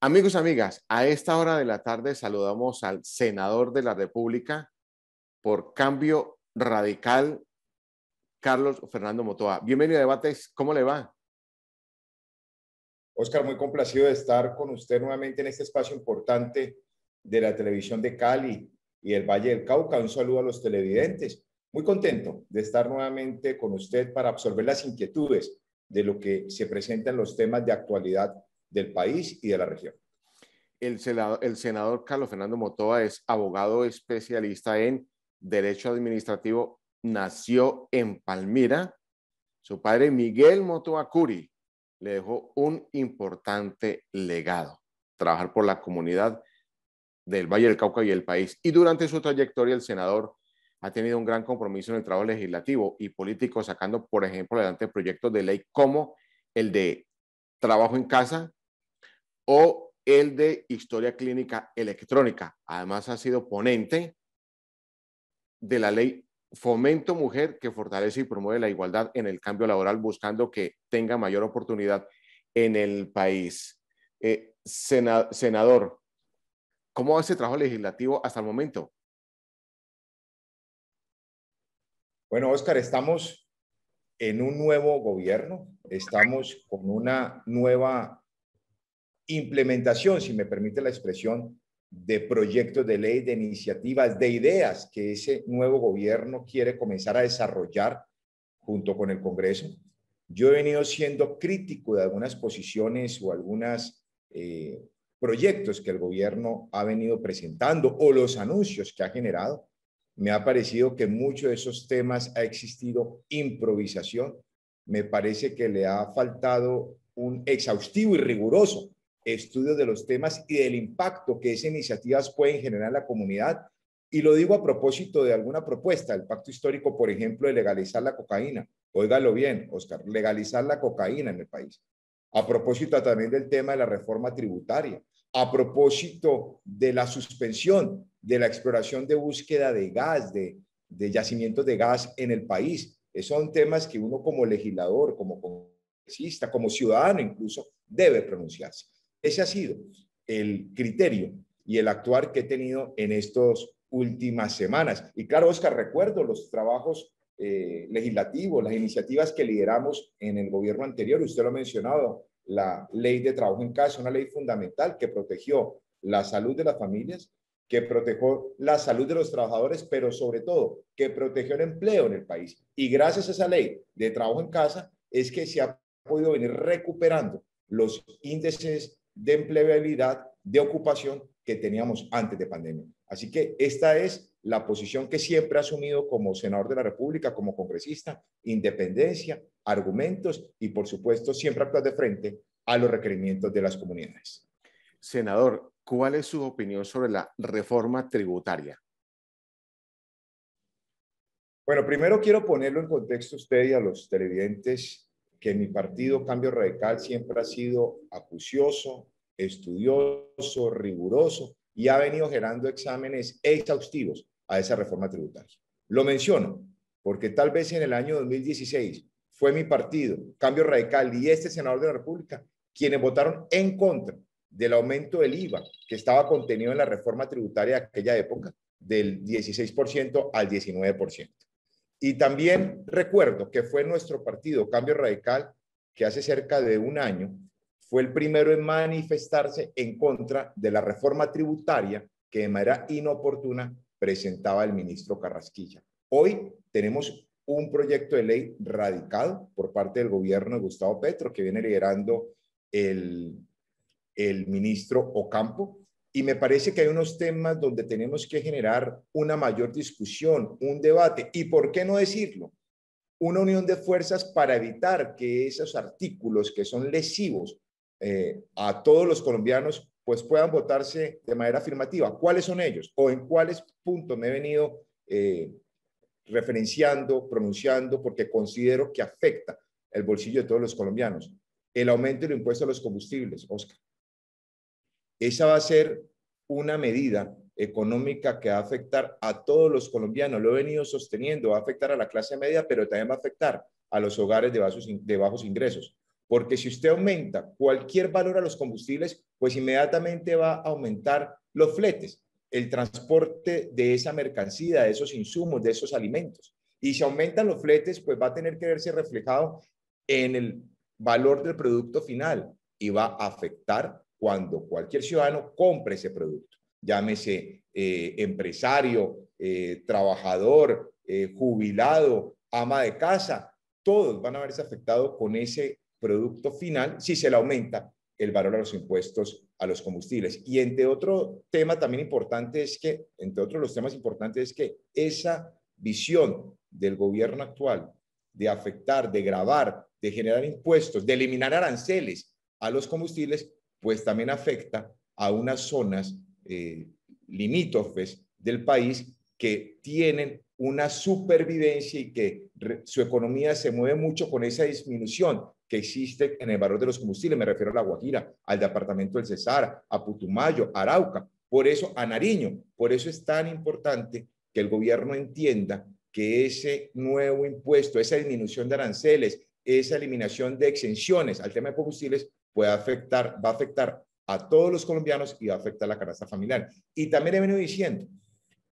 Amigos, amigas, a esta hora de la tarde saludamos al senador de la República por Cambio Radical, Carlos Fernando Motoa. Bienvenido a Debates, ¿cómo le va? Oscar, muy complacido de estar con usted nuevamente en este espacio importante de la televisión de Cali y el Valle del Cauca. Un saludo a los televidentes. Muy contento de estar nuevamente con usted para absorber las inquietudes de lo que se presenta en los temas de actualidad del país y de la región. El senador Carlos Fernando Motoa es abogado especialista en Derecho Administrativo. Nació en Palmira. Su padre, Miguel Motoa Curi, le dejó un importante legado: trabajar por la comunidad del Valle del Cauca y el país. Y durante su trayectoria, el senador ha tenido un gran compromiso en el trabajo legislativo y político, sacando, por ejemplo, adelante proyectos de ley como el de trabajo en casa o el de historia clínica electrónica. Además, ha sido ponente de la ley Fomento Mujer, que fortalece y promueve la igualdad en el cambio laboral, buscando que tenga mayor oportunidad en el país. Senador, ¿cómo va ese trabajo legislativo hasta el momento? Bueno, Oscar, estamos en un nuevo gobierno, estamos con una nueva implementación, si me permite la expresión, de proyectos de ley, de iniciativas, de ideas que ese nuevo gobierno quiere comenzar a desarrollar junto con el Congreso. Yo he venido siendo crítico de algunas posiciones o algunos proyectos que el gobierno ha venido presentando o los anuncios que ha generado. Me ha parecido que en muchos de esos temas ha existido improvisación. Me parece que le ha faltado un exhaustivo y riguroso estudio de los temas y del impacto que esas iniciativas pueden generar en la comunidad. Y lo digo a propósito de alguna propuesta, el pacto histórico, por ejemplo, de legalizar la cocaína. Óigalo bien, Oscar, legalizar la cocaína en el país. A propósito también del tema de la reforma tributaria, a propósito de la suspensión de la exploración de búsqueda de gas, de yacimientos de gas en el país. Son temas que uno como legislador, como congresista, como ciudadano incluso, debe pronunciarse. Ese ha sido el criterio y el actuar que he tenido en estas últimas semanas. Y claro, Oscar, recuerdo los trabajos legislativos, las iniciativas que lideramos en el gobierno anterior. Usted lo ha mencionado, la ley de trabajo en casa, una ley fundamental que protegió la salud de las familias, que protegió la salud de los trabajadores, pero sobre todo que protegió el empleo en el país. Y gracias a esa ley de trabajo en casa es que se ha podido venir recuperando los índices de empleabilidad, de ocupación que teníamos antes de pandemia. Así que esta es la posición que siempre he asumido como senador de la República, como congresista: independencia, argumentos y, por supuesto, siempre actuar de frente a los requerimientos de las comunidades. Senador, ¿cuál es su opinión sobre la reforma tributaria? Bueno, primero quiero ponerlo en contexto a usted y a los televidentes que mi partido Cambio Radical siempre ha sido acucioso, estudioso, riguroso y ha venido generando exámenes exhaustivos a esa reforma tributaria. Lo menciono porque tal vez en el año 2016 fue mi partido, Cambio Radical, y este senador de la República quienes votaron en contra del aumento del IVA que estaba contenido en la reforma tributaria de aquella época, del 16% al 19%. Y también recuerdo que fue nuestro partido, Cambio Radical, que hace cerca de un año fue el primero en manifestarse en contra de la reforma tributaria que de manera inoportuna presentaba el ministro Carrasquilla. Hoy tenemos un proyecto de ley radicado por parte del gobierno de Gustavo Petro, que viene liderando el ministro Ocampo. Y me parece que hay unos temas donde tenemos que generar una mayor discusión, un debate, y por qué no decirlo, una unión de fuerzas para evitar que esos artículos que son lesivos a todos los colombianos pues puedan votarse de manera afirmativa. ¿Cuáles son ellos? ¿O en cuáles puntos me he venido referenciando, pronunciando, porque considero que afecta el bolsillo de todos los colombianos? El aumento del impuesto a los combustibles, Oscar. Esa va a ser una medida económica que va a afectar a todos los colombianos. Lo he venido sosteniendo, va a afectar a la clase media, pero también va a afectar a los hogares de bajos ingresos. porque si usted aumenta cualquier valor a los combustibles, pues inmediatamente va a aumentar los fletes, el transporte de esa mercancía, de esos insumos, de esos alimentos. Y si aumentan los fletes, pues va a tener que verse reflejado en el valor del producto final y va a afectar cuando cualquier ciudadano compre ese producto. Llámese empresario, trabajador, jubilado, ama de casa, todos van a verse afectados con ese producto final si se le aumenta el valor a los impuestos a los combustibles. Y entre otro tema también importante es que, entre otros los temas importantes es que esa visión del gobierno actual de afectar, de gravar, de generar impuestos, de eliminar aranceles a los combustibles, pues también afecta a unas zonas limítrofes del país que tienen una supervivencia y que su economía se mueve mucho con esa disminución que existe en el valor de los combustibles. Me refiero a La Guajira, al departamento del Cesar, a Putumayo, a Arauca, por eso a Nariño. Por eso es tan importante que el gobierno entienda que ese nuevo impuesto, esa disminución de aranceles, esa eliminación de exenciones al tema de combustibles va a afectar a todos los colombianos y va a afectar la canasta familiar. Y también he venido diciendo,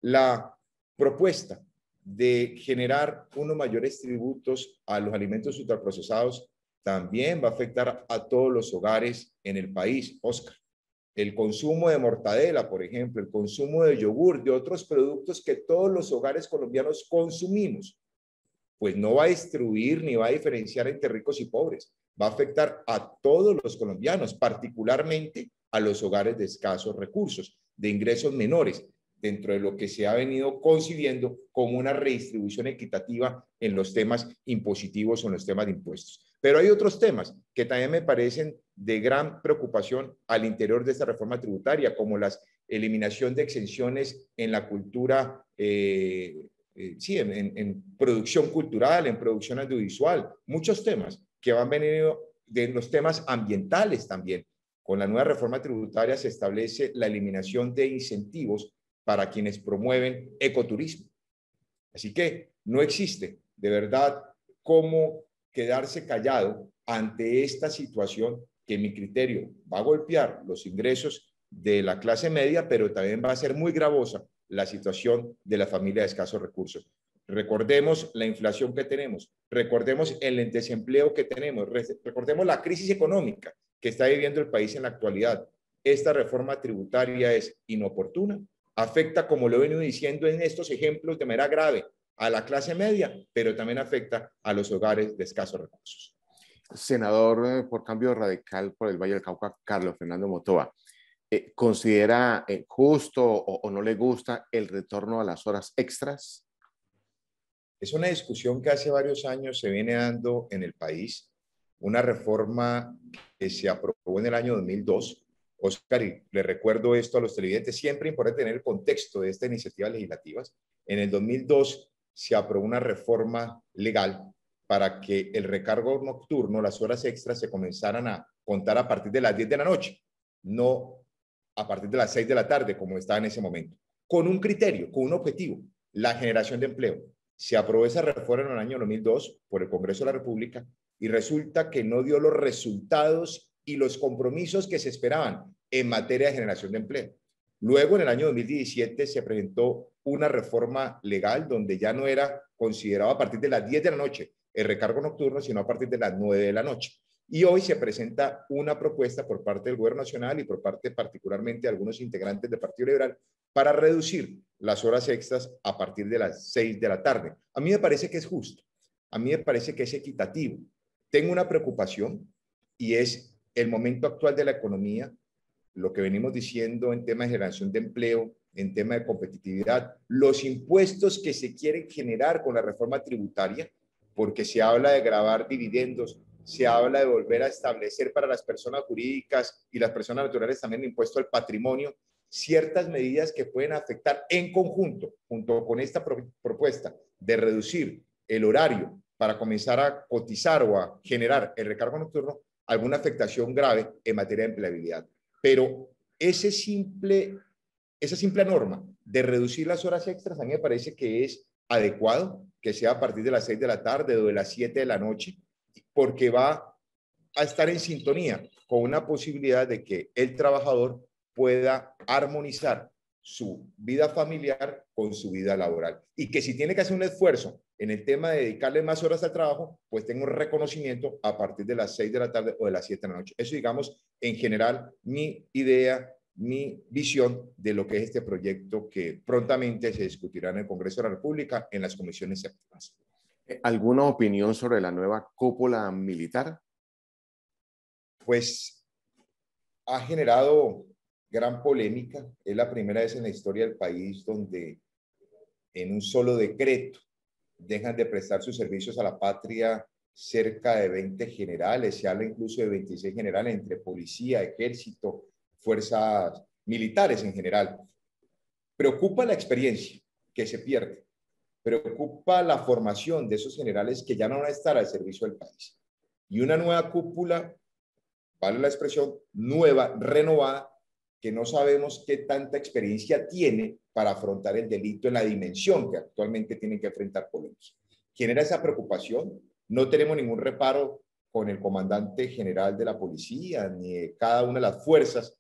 la propuesta de generar unos mayores tributos a los alimentos ultraprocesados también va a afectar a todos los hogares en el país, Oscar. El consumo de mortadela, por ejemplo, el consumo de yogur, de otros productos que todos los hogares colombianos consumimos, pues no va a distribuir ni va a diferenciar entre ricos y pobres. Va a afectar a todos los colombianos, particularmente a los hogares de escasos recursos, de ingresos menores, dentro de lo que se ha venido concibiendo como una redistribución equitativa en los temas impositivos o en los temas de impuestos. Pero hay otros temas que también me parecen de gran preocupación al interior de esta reforma tributaria, como la eliminación de exenciones en la cultura, sí, en producción cultural, en producción audiovisual, muchos temas que van venido de los temas ambientales también. Con la nueva reforma tributaria se establece la eliminación de incentivos para quienes promueven ecoturismo. Así que no existe, de verdad, cómo quedarse callado ante esta situación que, en mi criterio, va a golpear los ingresos de la clase media, pero también va a ser muy gravosa la situación de la familia de escasos recursos. Recordemos la inflación que tenemos, recordemos el desempleo que tenemos, recordemos la crisis económica que está viviendo el país en la actualidad. Esta reforma tributaria es inoportuna, afecta, como lo he venido diciendo en estos ejemplos, de manera grave a la clase media, pero también afecta a los hogares de escasos recursos. Senador por Cambio Radical por el Valle del Cauca, Carlos Fernando Motoa, ¿considera justo o no le gusta el retorno a las horas extras? Es una discusión que hace varios años se viene dando en el país, una reforma que se aprobó en el año 2002. Oscar, y le recuerdo esto a los televidentes, siempre importante tener el contexto de estas iniciativas legislativas. En el 2002 se aprobó una reforma legal para que el recargo nocturno, las horas extras, se comenzaran a contar a partir de las 10 de la noche, no a partir de las 6 de la tarde, como estaba en ese momento, con un criterio, con un objetivo, la generación de empleo. Se aprobó esa reforma en el año 2002 por el Congreso de la República y resulta que no dio los resultados y los compromisos que se esperaban en materia de generación de empleo. Luego, en el año 2017, se presentó una reforma legal donde ya no era considerado a partir de las 10 de la noche el recargo nocturno, sino a partir de las 9 de la noche. Y hoy se presenta una propuesta por parte del Gobierno Nacional y por parte particularmente de algunos integrantes del Partido Liberal para reducir las horas extras a partir de las 6 de la tarde. A mí me parece que es justo, a mí me parece que es equitativo. Tengo una preocupación y es el momento actual de la economía, lo que venimos diciendo en tema de generación de empleo, en tema de competitividad, los impuestos que se quieren generar con la reforma tributaria, porque se habla de gravar dividendos, se habla de volver a establecer para las personas jurídicas y las personas naturales también el impuesto al patrimonio, ciertas medidas que pueden afectar en conjunto, junto con esta propuesta de reducir el horario para comenzar a cotizar o a generar el recargo nocturno, alguna afectación grave en materia de empleabilidad. Pero esa simple norma de reducir las horas extras a mí me parece que es adecuado que sea a partir de las 6 de la tarde o de las 7 de la noche, porque va a estar en sintonía con una posibilidad de que el trabajador pueda armonizar su vida familiar con su vida laboral. Y que si tiene que hacer un esfuerzo en el tema de dedicarle más horas al trabajo, pues tenga un reconocimiento a partir de las 6 de la tarde o de las 7 de la noche. Eso, digamos, en general, mi idea, mi visión de lo que es este proyecto que prontamente se discutirá en el Congreso de la República en las comisiones séptimas. ¿Alguna opinión sobre la nueva cúpula militar? Pues ha generado gran polémica. Es la primera vez en la historia del país donde en un solo decreto dejan de prestar sus servicios a la patria cerca de 20 generales. Se habla incluso de 26 generales entre policía, ejército, fuerzas militares en general. Preocupa la experiencia que se pierde. Preocupa la formación de esos generales que ya no van a estar al servicio del país. Y una nueva cúpula, vale la expresión, nueva, renovada, que no sabemos qué tanta experiencia tiene para afrontar el delito en la dimensión que actualmente tienen que enfrentar Colombia. Genera esa preocupación. No tenemos ningún reparo con el comandante general de la policía, ni de cada una de las fuerzas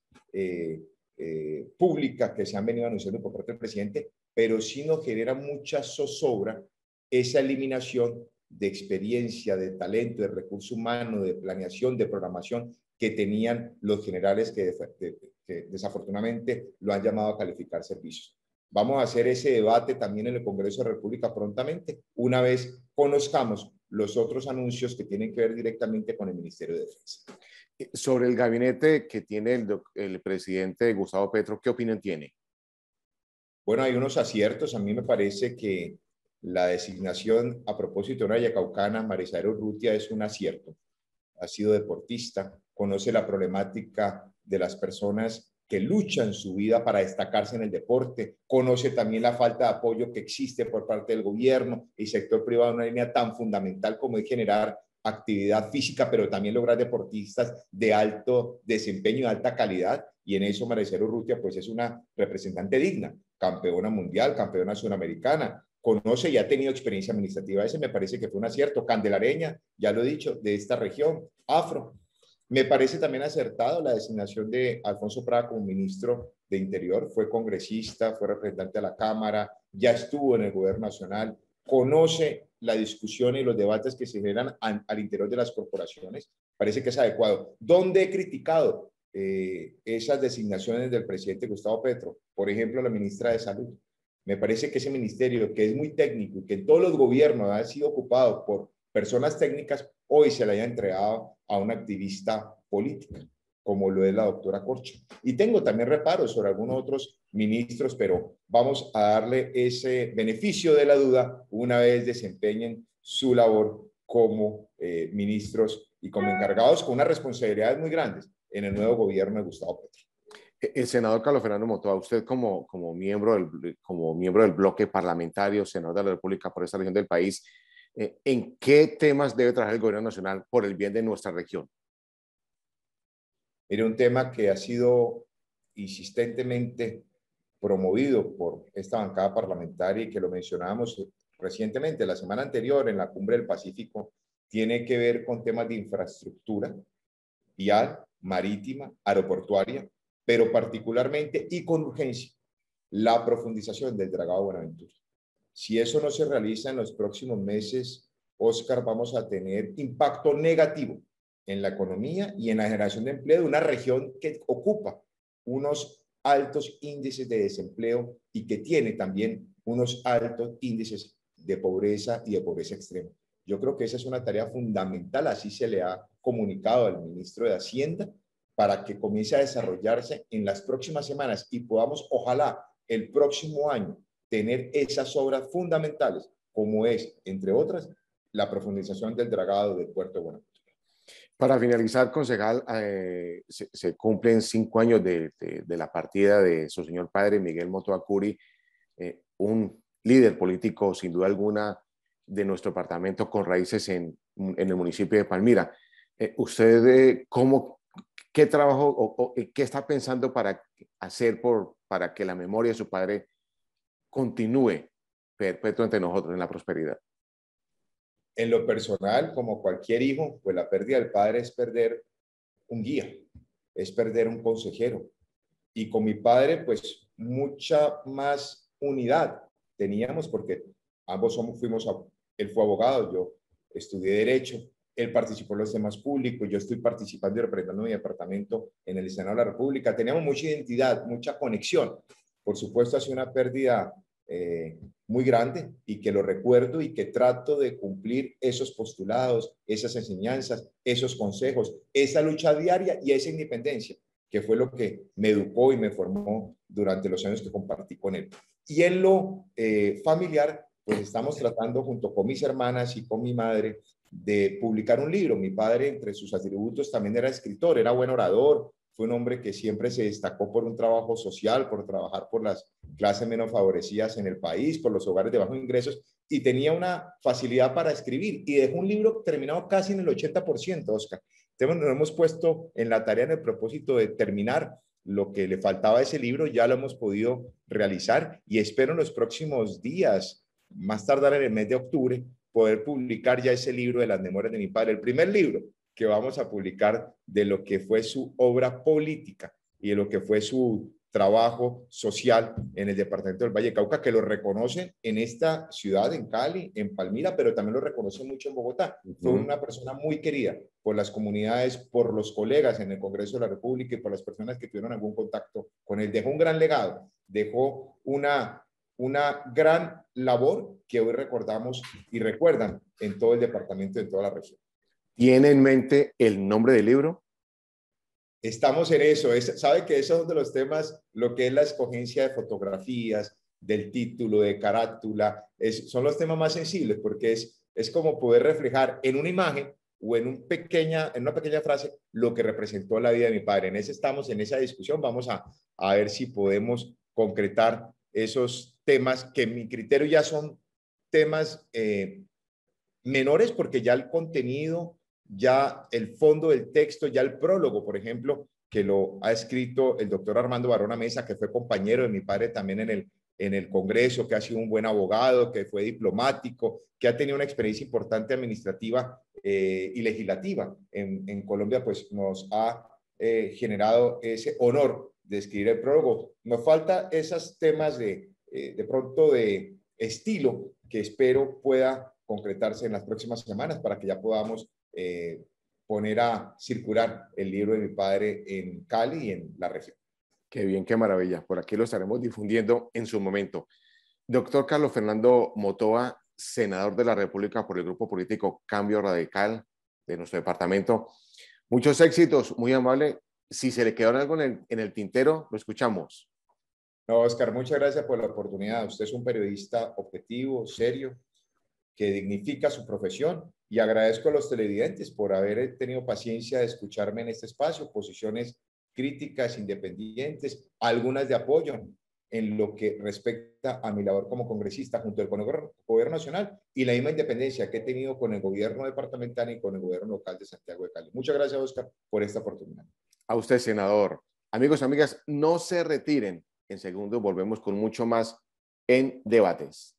públicas que se han venido anunciando por parte del presidente, pero sí nos genera mucha zozobra esa eliminación de experiencia, de talento, de recurso humano, de planeación, de programación que tenían los generales que desafortunadamente lo han llamado a calificar servicios. Vamos a hacer ese debate también en el Congreso de la República prontamente, una vez conozcamos los otros anuncios que tienen que ver directamente con el Ministerio de Defensa. Sobre el gabinete que tiene el presidente Gustavo Petro, ¿qué opinión tiene? Bueno, hay unos aciertos. A mí me parece que la designación a propósito de una yacaucana, Marisabel Urrutia, es un acierto. Ha sido deportista, conoce la problemática de las personas que luchan su vida para destacarse en el deporte, conoce también la falta de apoyo que existe por parte del gobierno y sector privado en una línea tan fundamental como es generar actividad física, pero también lograr deportistas de alto desempeño y alta calidad. Y en eso Maricel Urrutia pues es una representante digna, campeona mundial, campeona sudamericana, conoce y ha tenido experiencia administrativa. Ese me parece que fue un acierto. Candelareña, ya lo he dicho, de esta región, afro. Me parece también acertado la designación de Alfonso Prada como ministro de Interior. Fue congresista, fue representante de la Cámara, ya estuvo en el gobierno nacional, conoce la discusión y los debates que se generan al interior de las corporaciones. Parece que es adecuado. ¿Dónde he criticado esas designaciones del presidente Gustavo Petro? Por ejemplo, la ministra de Salud. Me parece que ese ministerio, que es muy técnico y que en todos los gobiernos ha sido ocupado por personas técnicas, hoy se le haya entregado a una activista política, como lo es la doctora Corcho. Y tengo también reparos sobre algunos otros ministros, pero vamos a darle ese beneficio de la duda una vez desempeñen su labor como ministros y como encargados con unas responsabilidades muy grandes en el nuevo gobierno de Gustavo Petro. El senador Carlos Fernando Motoa, usted como miembro del bloque parlamentario, senador de la República por esta región del país, ¿en qué temas debe trabajar el gobierno nacional por el bien de nuestra región? Era un tema que ha sido insistentemente promovido por esta bancada parlamentaria y que lo mencionábamos recientemente, la semana anterior en la Cumbre del Pacífico, tiene que ver con temas de infraestructura vial, marítima, aeroportuaria, pero particularmente y con urgencia, la profundización del dragado Buenaventura. Si eso no se realiza en los próximos meses, Oscar, vamos a tener impacto negativo en la economía y en la generación de empleo de una región que ocupa unos altos índices de desempleo y que tiene también unos altos índices de pobreza y de pobreza extrema. Yo creo que esa es una tarea fundamental, así se le ha comunicado al ministro de Hacienda, para que comience a desarrollarse en las próximas semanas y podamos, ojalá, el próximo año, tener esas obras fundamentales, como es, entre otras, la profundización del dragado del puerto de Buenaventura. Para finalizar, concejal, se cumplen 5 años de la partida de su señor padre, Miguel Motoa Curi, un líder político, sin duda alguna, de nuestro departamento con raíces en el municipio de Palmira. ¿Usted qué trabajo o qué está pensando para hacer para que la memoria de su padre continúe perpetua entre nosotros en la prosperidad? En lo personal, como cualquier hijo, pues la pérdida del padre es perder un guía, es perder un consejero. Y con mi padre, pues mucha más unidad teníamos porque ambos él fue abogado, yo estudié Derecho, él participó en los temas públicos, yo estoy participando y representando mi departamento en el Senado de la República. Teníamos mucha identidad, mucha conexión. Por supuesto, ha sido una pérdida muy grande y que lo recuerdo y que trato de cumplir esos postulados, esas enseñanzas, esos consejos, esa lucha diaria y esa independencia, que fue lo que me educó y me formó durante los años que compartí con él. Y en lo familiar, pues estamos tratando junto con mis hermanas y con mi madre de publicar un libro. Mi padre, entre sus atributos, también era escritor, era buen orador, fue un hombre que siempre se destacó por un trabajo social, por trabajar por las clases menos favorecidas en el país, por los hogares de bajos ingresos, y tenía una facilidad para escribir, y dejó un libro terminado casi en el 80%, Oscar. Entonces, nos hemos puesto en la tarea, en el propósito de terminar lo que le faltaba a ese libro, ya lo hemos podido realizar, y espero en los próximos días, más tardar en el mes de octubre, poder publicar ya ese libro de las memorias de mi padre, el primer libro que vamos a publicar de lo que fue su obra política y de lo que fue su trabajo social en el departamento del Valle de Cauca, que lo reconocen en esta ciudad, en Cali, en Palmira, pero también lo reconocen mucho en Bogotá. Fue una persona muy querida por las comunidades, por los colegas en el Congreso de la República y por las personas que tuvieron algún contacto con él. Dejó un gran legado, dejó una gran labor que hoy recordamos y recuerdan en todo el departamento, en toda la región. ¿Tiene en mente el nombre del libro? Estamos en eso. Sabe que esos son de los temas, lo que es la escogencia de fotografías, del título, de carátula, son los temas más sensibles porque es como poder reflejar en una imagen o en una pequeña frase lo que representó la vida de mi padre. Estamos en esa discusión. Vamos a ver si podemos concretar esos temas que en mi criterio ya son temas menores porque ya el contenido, ya el fondo del texto, ya el prólogo, por ejemplo, que lo ha escrito el doctor Armando Barona Mesa, que fue compañero de mi padre también en el Congreso, que ha sido un buen abogado, que fue diplomático, que ha tenido una experiencia importante administrativa y legislativa en Colombia, pues nos ha generado ese honor de escribir el prólogo. Nos falta esos temas de pronto de estilo que espero pueda concretarse en las próximas semanas para que ya podamos poner a circular el libro de mi padre en Cali y en la región. Qué bien, qué maravilla. Por aquí lo estaremos difundiendo en su momento. Doctor Carlos Fernando Motova, senador de la República por el grupo político Cambio Radical de nuestro departamento. Muchos éxitos, muy amable. Si se le quedó algo en el tintero, lo escuchamos. No, Oscar, muchas gracias por la oportunidad. Usted es un periodista objetivo, serio, que dignifica su profesión, y agradezco a los televidentes por haber tenido paciencia de escucharme en este espacio, posiciones críticas, independientes, algunas de apoyo en lo que respecta a mi labor como congresista junto con el gobierno nacional y la misma independencia que he tenido con el gobierno departamental y con el gobierno local de Santiago de Cali. Muchas gracias, Oscar, por esta oportunidad. A usted, senador. Amigos y amigas, no se retiren. En segundos volvemos con mucho más en Debates.